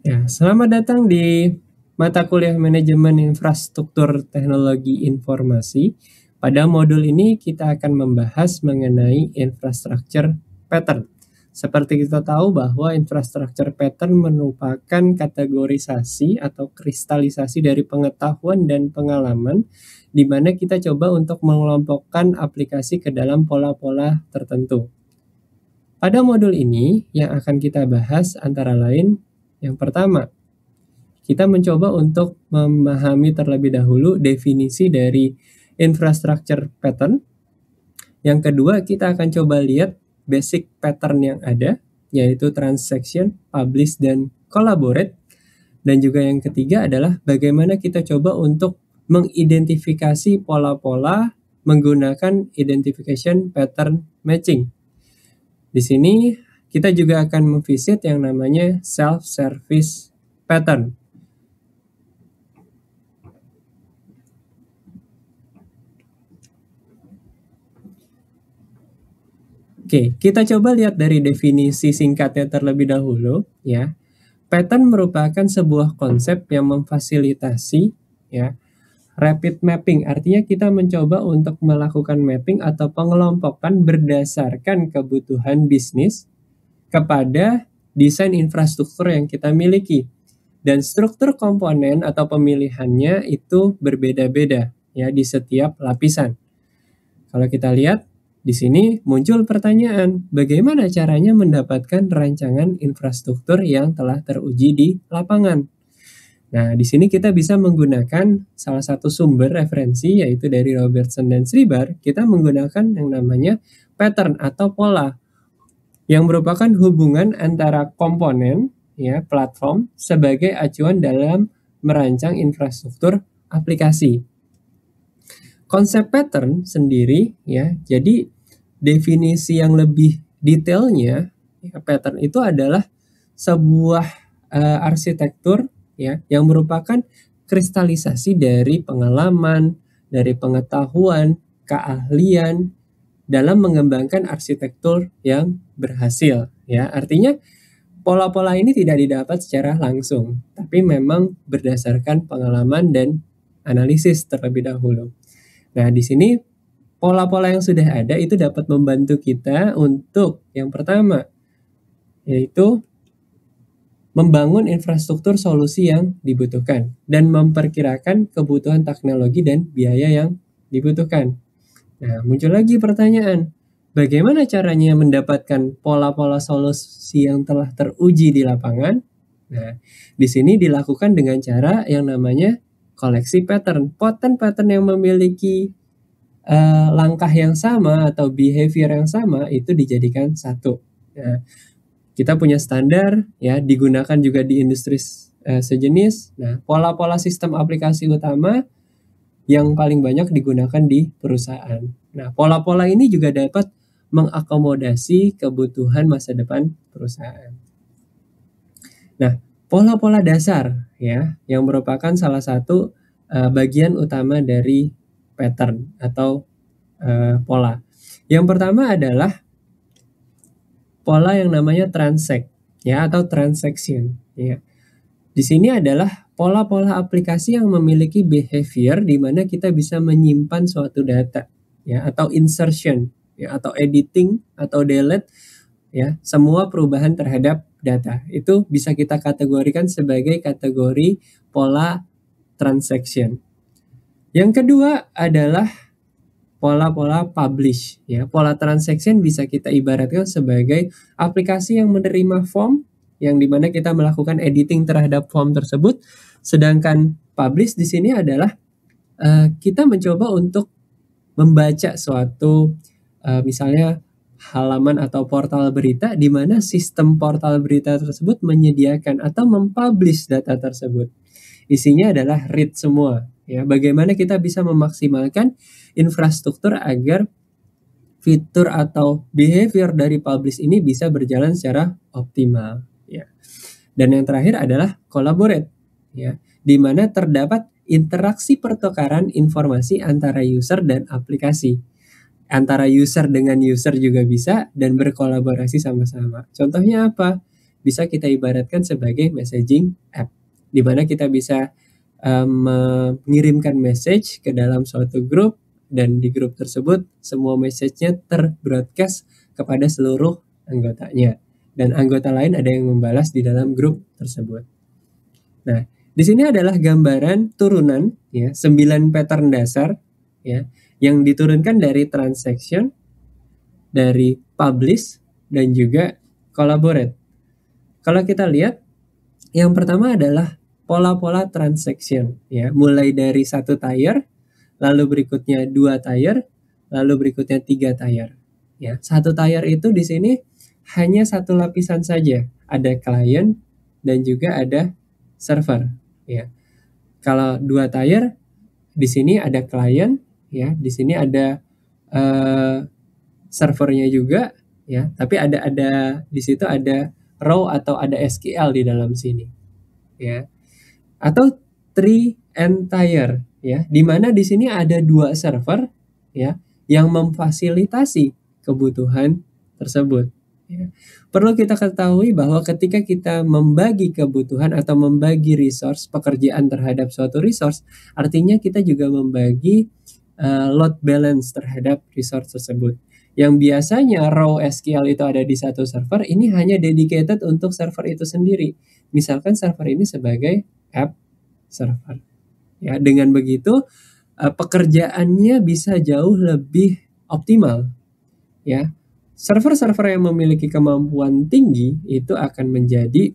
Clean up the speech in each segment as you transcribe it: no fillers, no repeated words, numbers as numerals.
Ya, selamat datang di mata kuliah Manajemen Infrastruktur Teknologi Informasi. Pada modul ini kita akan membahas mengenai infrastructure pattern. Seperti kita tahu bahwa infrastructure pattern merupakan kategorisasi atau kristalisasi dari pengetahuan dan pengalaman di mana kita coba untuk mengelompokkan aplikasi ke dalam pola-pola tertentu. Pada modul ini yang akan kita bahas antara lain yang pertama, kita mencoba untuk memahami terlebih dahulu definisi dari infrastructure pattern. Yang kedua, kita akan coba lihat basic pattern yang ada, yaitu transaction, publish, dan collaborate. Dan juga yang ketiga adalah bagaimana kita coba untuk mengidentifikasi pola-pola menggunakan identification pattern matching. Di sini kita juga akan memvisit yang namanya self-service pattern. Oke, kita coba lihat dari definisi singkatnya terlebih dahulu ya. Pattern merupakan sebuah konsep yang memfasilitasi ya rapid mapping. Artinya kita mencoba untuk melakukan mapping atau pengelompokan berdasarkan kebutuhan bisnis kepada desain infrastruktur yang kita miliki. Dan struktur komponen atau pemilihannya itu berbeda-beda ya di setiap lapisan. Kalau kita lihat di sini muncul pertanyaan, bagaimana caranya mendapatkan rancangan infrastruktur yang telah teruji di lapangan? Nah, di sini kita bisa menggunakan salah satu sumber referensi yaitu dari Robertson dan Sribar. Kita menggunakan yang namanya pattern atau pola yang merupakan hubungan antara komponen ya platform sebagai acuan dalam merancang infrastruktur aplikasi. Konsep pattern sendiri ya, jadi definisi yang lebih detailnya ya, pattern itu adalah sebuah arsitektur ya yang merupakan kristalisasi dari pengalaman, dari pengetahuan, keahlian dalam mengembangkan arsitektur yang berhasil ya. Artinya pola-pola ini tidak didapat secara langsung, tapi memang berdasarkan pengalaman dan analisis terlebih dahulu. Nah, di sini pola-pola yang sudah ada itu dapat membantu kita untuk yang pertama, yaitu membangun infrastruktur solusi yang dibutuhkan dan memperkirakan kebutuhan teknologi dan biaya yang dibutuhkan. Nah, muncul lagi pertanyaan, bagaimana caranya mendapatkan pola-pola solusi yang telah teruji di lapangan? Nah, di sini dilakukan dengan cara yang namanya koleksi pattern. Pattern yang memiliki langkah yang sama atau behavior yang sama itu dijadikan satu. Nah, kita punya standar ya, digunakan juga di industri sejenis. Nah, pola-pola sistem aplikasi utama yang paling banyak digunakan di perusahaan. Nah, pola-pola ini juga dapat mengakomodasi kebutuhan masa depan perusahaan. Nah, pola-pola dasar ya yang merupakan salah satu bagian utama dari pattern atau pola. Yang pertama adalah pola yang namanya transact ya atau transaction ya. Di sini adalah pola-pola aplikasi yang memiliki behavior di mana kita bisa menyimpan suatu data ya atau insertion ya atau editing atau delete ya, semua perubahan terhadap data itu bisa kita kategorikan sebagai kategori pola transaction. Yang kedua adalah pola-pola publish ya. Pola transaction bisa kita ibaratkan sebagai aplikasi yang menerima form yang dimana kita melakukan editing terhadap form tersebut. Sedangkan publish di sini adalah kita mencoba untuk membaca suatu misalnya halaman atau portal berita di mana sistem portal berita tersebut menyediakan atau mempublish data tersebut. Isinya adalah read semua ya. Bagaimana kita bisa memaksimalkan infrastruktur agar fitur atau behavior dari publish ini bisa berjalan secara optimal ya. Dan yang terakhir adalah collaborate ya, di mana terdapat interaksi pertukaran informasi antara user dan aplikasi. Antara user dengan user juga bisa dan berkolaborasi sama-sama. Contohnya apa? bisa kita ibaratkan sebagai messaging app, di mana kita bisa mengirimkan message ke dalam suatu grup, dan di grup tersebut semua message-nya terbroadcast kepada seluruh anggotanya, dan anggota lain ada yang membalas di dalam grup tersebut. Nah, di sini adalah gambaran turunan ya, 9 pattern dasar ya, yang diturunkan dari transaction, dari publish, dan juga collaborate. Kalau kita lihat, yang pertama adalah pola-pola transaction ya, mulai dari 1 tier, lalu berikutnya 2 tier, lalu berikutnya 3 tier. Ya, 1 tier itu di sini hanya satu lapisan saja, ada client dan juga ada server ya. Kalau 2 tier, di sini ada client ya, di sini ada servernya juga ya, tapi ada di situ ada row atau ada SQL di dalam sini ya. Atau 3 tier ya, di mana di sini ada 2 server ya yang memfasilitasi kebutuhan tersebut ya. Perlu kita ketahui bahwa ketika kita membagi kebutuhan atau membagi resource, pekerjaan terhadap suatu resource, artinya kita juga membagi load balance terhadap resource tersebut. Yang biasanya raw SQL itu ada di satu server, ini hanya dedicated untuk server itu sendiri. Misalkan server ini sebagai app server. Ya, dengan begitu pekerjaannya bisa jauh lebih optimal. Ya. Server-server yang memiliki kemampuan tinggi itu akan menjadi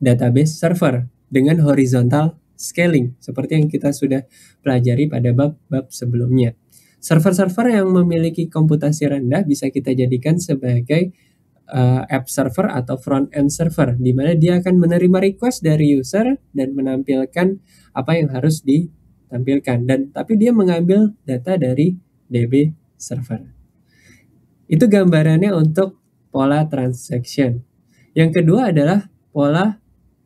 database server dengan horizontal scaling seperti yang kita sudah pelajari pada bab-bab sebelumnya. Server-server yang memiliki komputasi rendah bisa kita jadikan sebagai app server atau front end server, di mana dia akan menerima request dari user dan menampilkan apa yang harus ditampilkan, dan tapi dia mengambil data dari DB server. Itu gambarannya untuk pola transaction. Yang kedua adalah pola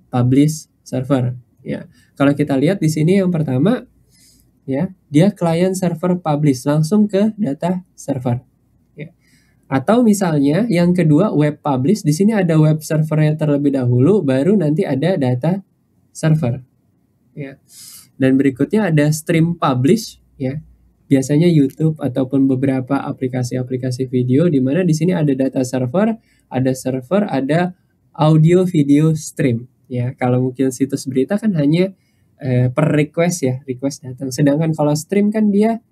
publish server. Ya, kalau kita lihat di sini yang pertama, ya, dia client server publish langsung ke data server. Ya. Atau misalnya yang kedua web publish, di sini ada web servernya terlebih dahulu, baru nanti ada data server. Ya. Dan berikutnya ada stream publish, ya. Biasanya YouTube ataupun beberapa aplikasi-aplikasi video, di mana di sini ada data server, ada audio video stream. Ya, kalau mungkin situs berita kan hanya per request ya, request datang. Sedangkan kalau stream kan dia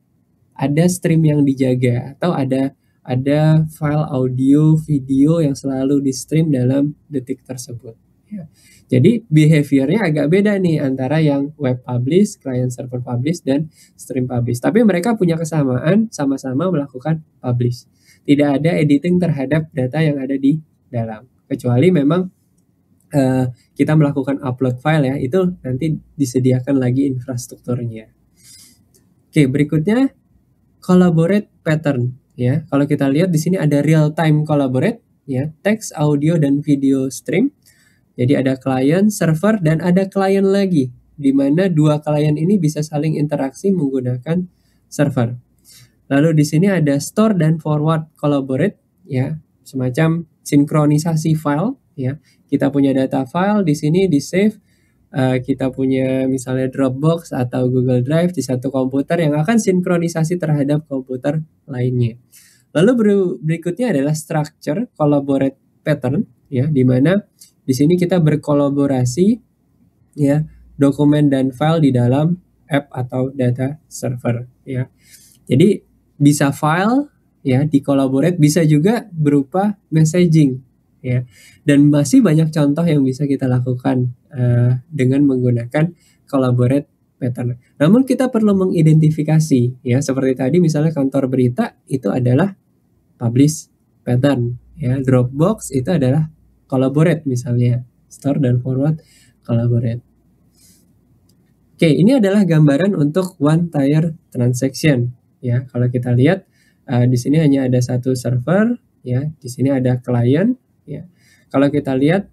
ada stream yang dijaga, atau ada file audio video yang selalu di stream dalam detik tersebut. Ya. Jadi behaviornya agak beda nih antara yang web publish, client server publish, dan stream publish. Tapi mereka punya kesamaan, sama-sama melakukan publish. Tidak ada editing terhadap data yang ada di dalam. Kecuali memang kita melakukan upload file ya, itu nanti disediakan lagi infrastrukturnya. Oke, berikutnya collaborate pattern ya. Kalau kita lihat di sini ada real time collaborate ya, text, audio, dan video stream. Jadi ada client, server, dan ada client lagi, di mana 2 client ini bisa saling interaksi menggunakan server. Lalu di sini ada store dan forward collaborate ya, semacam sinkronisasi file ya. Kita punya data file di sini di save, kita punya misalnya Dropbox atau Google Drive di satu komputer yang akan sinkronisasi terhadap komputer lainnya. Lalu berikutnya adalah structure collaborate pattern ya, di mana di sini kita berkolaborasi ya, dokumen dan file di dalam app atau data server ya. Jadi bisa file ya dikolaborate, bisa juga berupa messaging ya. Dan masih banyak contoh yang bisa kita lakukan dengan menggunakan collaborate pattern. Namun kita perlu mengidentifikasi ya, seperti tadi misalnya kantor berita itu adalah publish pattern ya, Dropbox itu adalah collaborate misalnya, store dan forward collaborate. Oke, ini adalah gambaran untuk one tier transaction ya. Kalau kita lihat di sini hanya ada satu server ya, di sini ada client ya. Kalau kita lihat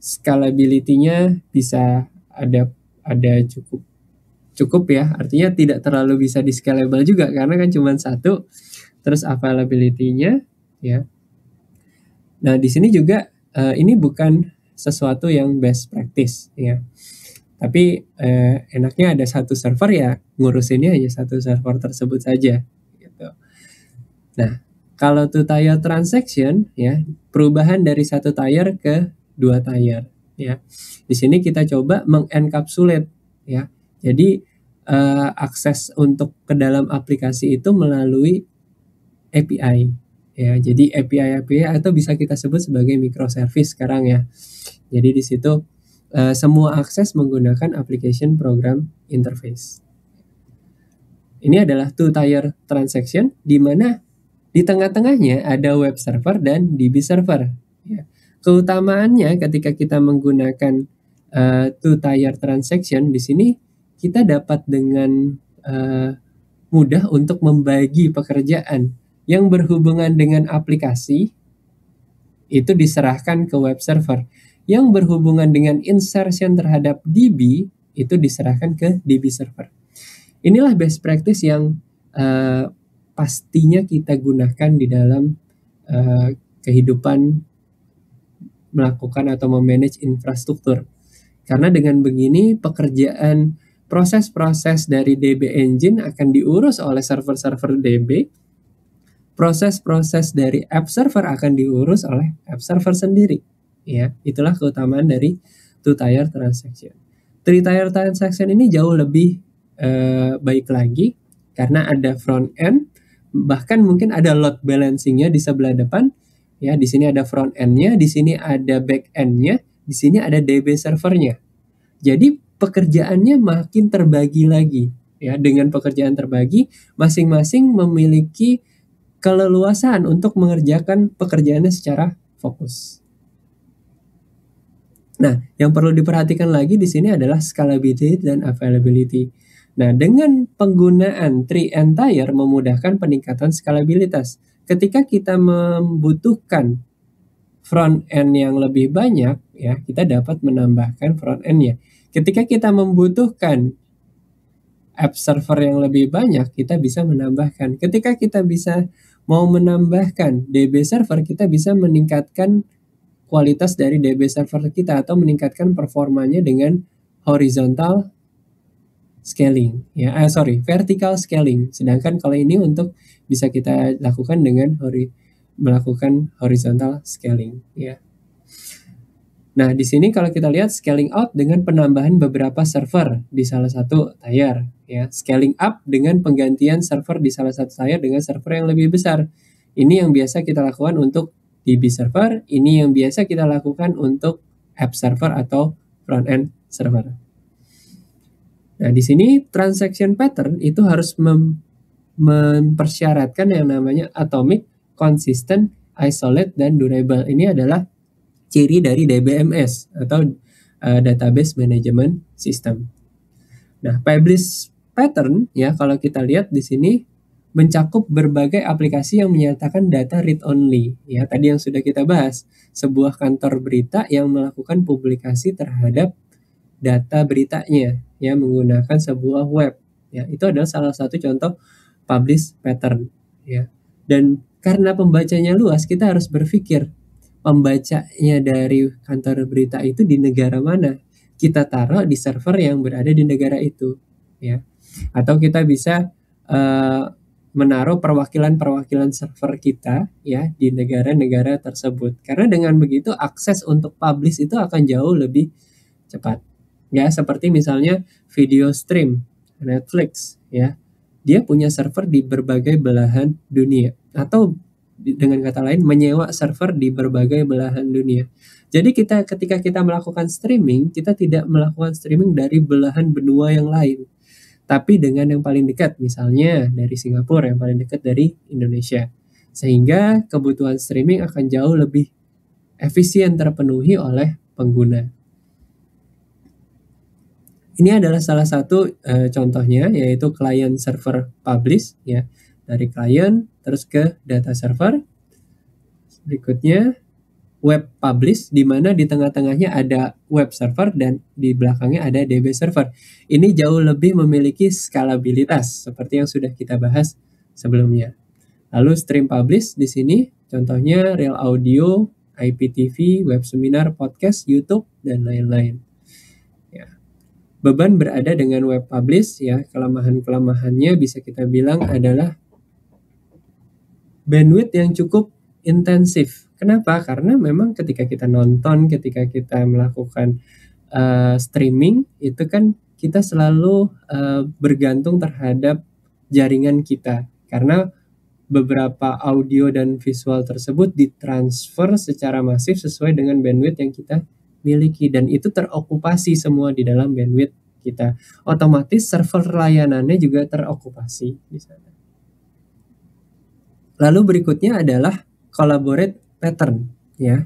scalability-nya bisa ada cukup ya, artinya tidak terlalu bisa di scalable juga karena kan cuma satu. Terus availability-nya ya. Nah, di sini juga ini bukan sesuatu yang best practice ya. Tapi enaknya ada satu server ya, ngurusinnya hanya satu server tersebut saja gitu. Nah, kalau two tier transaction ya, perubahan dari satu tier ke dua tier ya. Di sini kita coba mengencapsulate ya. Jadi akses untuk ke dalam aplikasi itu melalui API ya. Jadi API atau bisa kita sebut sebagai microservice sekarang ya. Jadi di situ semua akses menggunakan application program interface. Ini adalah two tier transaction di mana di tengah-tengahnya ada web server dan DB server. Ya. Keutamaannya ketika kita menggunakan two tier transaction di sini kita dapat dengan mudah untuk membagi pekerjaan yang berhubungan dengan aplikasi itu diserahkan ke web server. Yang berhubungan dengan insertion terhadap DB itu diserahkan ke DB server. Inilah best practice yang pastinya kita gunakan di dalam kehidupan melakukan atau memanage infrastruktur. Karena dengan begini pekerjaan proses-proses dari DB Engine akan diurus oleh server-server DB. Proses-proses dari app server akan diurus oleh app server sendiri. Ya, itulah keutamaan dari two tier transaction. Three tier transaction ini jauh lebih baik lagi karena ada front end, bahkan mungkin ada load balancingnya di sebelah depan. Ya, di sini ada front end-nya, di sini ada back end-nya, di sini ada DB servernya. Jadi pekerjaannya makin terbagi lagi. Ya, dengan pekerjaan terbagi, masing-masing memiliki keleluasan untuk mengerjakan pekerjaannya secara fokus. Nah, yang perlu diperhatikan lagi di sini adalah scalability dan availability. Nah, dengan penggunaan tree and tier memudahkan peningkatan skalabilitas. Ketika kita membutuhkan front end yang lebih banyak, ya, kita dapat menambahkan front end-nya. Ketika kita membutuhkan app server yang lebih banyak, kita bisa menambahkan. Ketika kita bisa mau menambahkan DB server, kita bisa meningkatkan kualitas dari DB server kita atau meningkatkan performanya dengan horizontal scaling ya, vertical scaling. Sedangkan kalau ini untuk bisa kita lakukan dengan melakukan horizontal scaling ya. Nah, di sini kalau kita lihat scaling out dengan penambahan beberapa server di salah satu tier ya. Scaling up dengan penggantian server di salah satu tier dengan server yang lebih besar. Ini yang biasa kita lakukan untuk DB server, ini yang biasa kita lakukan untuk app server atau front end server. Nah, di sini transaction pattern itu harus mempersyaratkan yang namanya atomic, consistent, isolate, dan durable. Ini adalah ciri dari DBMS atau Database Management System. Nah, publish pattern ya, kalau kita lihat di sini mencakup berbagai aplikasi yang menyatakan data read only. Ya, tadi yang sudah kita bahas, sebuah kantor berita yang melakukan publikasi terhadap data beritanya ya menggunakan sebuah web. Ya, itu adalah salah satu contoh publish pattern ya. Dan karena pembacanya luas, kita harus berpikir pembacanya dari kantor berita itu di negara mana. Kita taruh di server yang berada di negara itu ya. Atau kita bisa menaruh perwakilan-perwakilan server kita ya di negara-negara tersebut. Karena dengan begitu akses untuk publish itu akan jauh lebih cepat. Ya, seperti misalnya video stream Netflix ya. Dia punya server di berbagai belahan dunia, atau dengan kata lain menyewa server di berbagai belahan dunia. Jadi ketika kita melakukan streaming, kita tidak melakukan streaming dari belahan benua yang lain, tapi dengan yang paling dekat, misalnya dari Singapura, yang paling dekat dari Indonesia. Sehingga kebutuhan streaming akan jauh lebih efisien terpenuhi oleh pengguna. Ini adalah salah satu contohnya, yaitu client server publish ya, dari client terus ke data server. Berikutnya web publish, di mana di tengah-tengahnya ada web server dan di belakangnya ada DB server. Ini jauh lebih memiliki skalabilitas seperti yang sudah kita bahas sebelumnya. Lalu stream publish di sini contohnya real audio IPTV, web seminar, podcast, YouTube, dan lain-lain. Ya. Beban berada dengan web publish, ya, kelemahan-kelemahannya bisa kita bilang adalah bandwidth yang cukup intensif. Kenapa? Karena memang ketika kita nonton, ketika kita melakukan streaming, itu kan kita selalu bergantung terhadap jaringan kita. Karena beberapa audio dan visual tersebut ditransfer secara masif sesuai dengan bandwidth yang kita miliki, dan itu terokupasi semua di dalam bandwidth kita. Otomatis server layanannya juga terokupasi di sana. Lalu berikutnya adalah collaborate pattern, ya.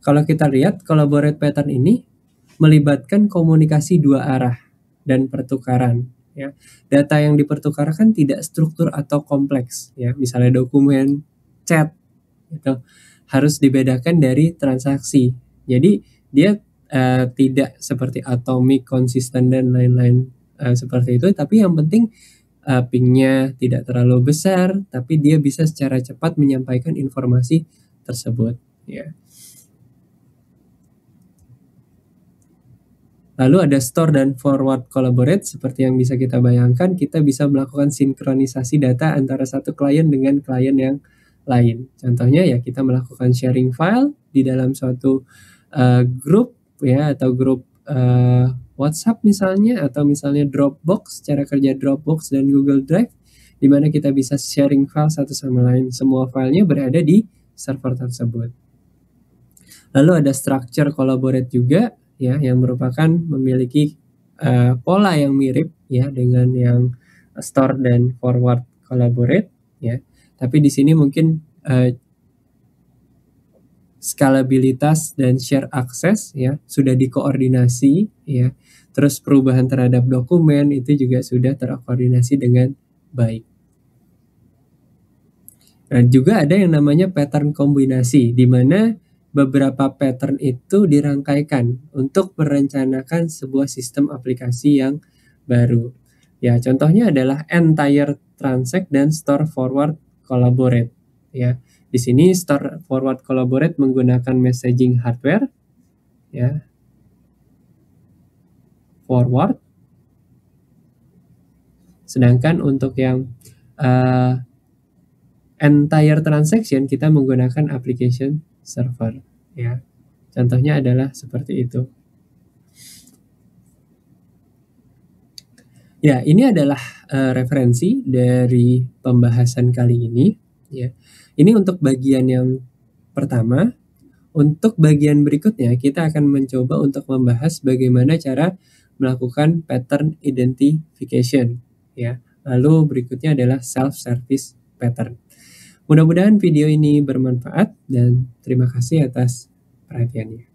Kalau kita lihat collaborate pattern ini melibatkan komunikasi dua arah dan pertukaran, ya. Data yang dipertukarkan tidak struktur atau kompleks, ya. Misalnya dokumen, chat, itu harus dibedakan dari transaksi. Jadi dia tidak seperti atomik, konsisten, dan lain-lain seperti itu. Tapi yang penting pingnya tidak terlalu besar, tapi dia bisa secara cepat menyampaikan informasi tersebut, ya. Lalu ada store dan forward collaborate. Seperti yang bisa kita bayangkan, kita bisa melakukan sinkronisasi data antara satu klien dengan klien yang lain. Contohnya ya kita melakukan sharing file di dalam suatu grup, ya, atau grup WhatsApp misalnya, atau misalnya Dropbox, cara kerja Dropbox dan Google Drive, di mana kita bisa sharing file satu sama lain. Semua filenya berada di server tersebut. Lalu ada structure collaborate juga, ya, yang merupakan memiliki pola yang mirip, ya, dengan yang store dan forward collaborate, ya. Tapi di sini mungkin skalabilitas dan share access, ya, sudah dikoordinasi, ya. Terus perubahan terhadap dokumen itu juga sudah terkoordinasi dengan baik. Nah, juga ada yang namanya pattern kombinasi, di mana beberapa pattern itu dirangkaikan untuk merencanakan sebuah sistem aplikasi yang baru. Ya, contohnya adalah entire transact dan store forward collaborate, ya. Di sini store forward collaborate menggunakan messaging hardware, ya. Forward. Sedangkan untuk yang entire transaction kita menggunakan application server, ya. Contohnya adalah seperti itu. Ya, ini adalah referensi dari pembahasan kali ini, ya. Ini untuk bagian yang pertama. Untuk bagian berikutnya kita akan mencoba untuk membahas bagaimana cara melakukan pattern identification, ya. Lalu berikutnya adalah self-service pattern. Mudah-mudahan video ini bermanfaat dan terima kasih atas perhatiannya.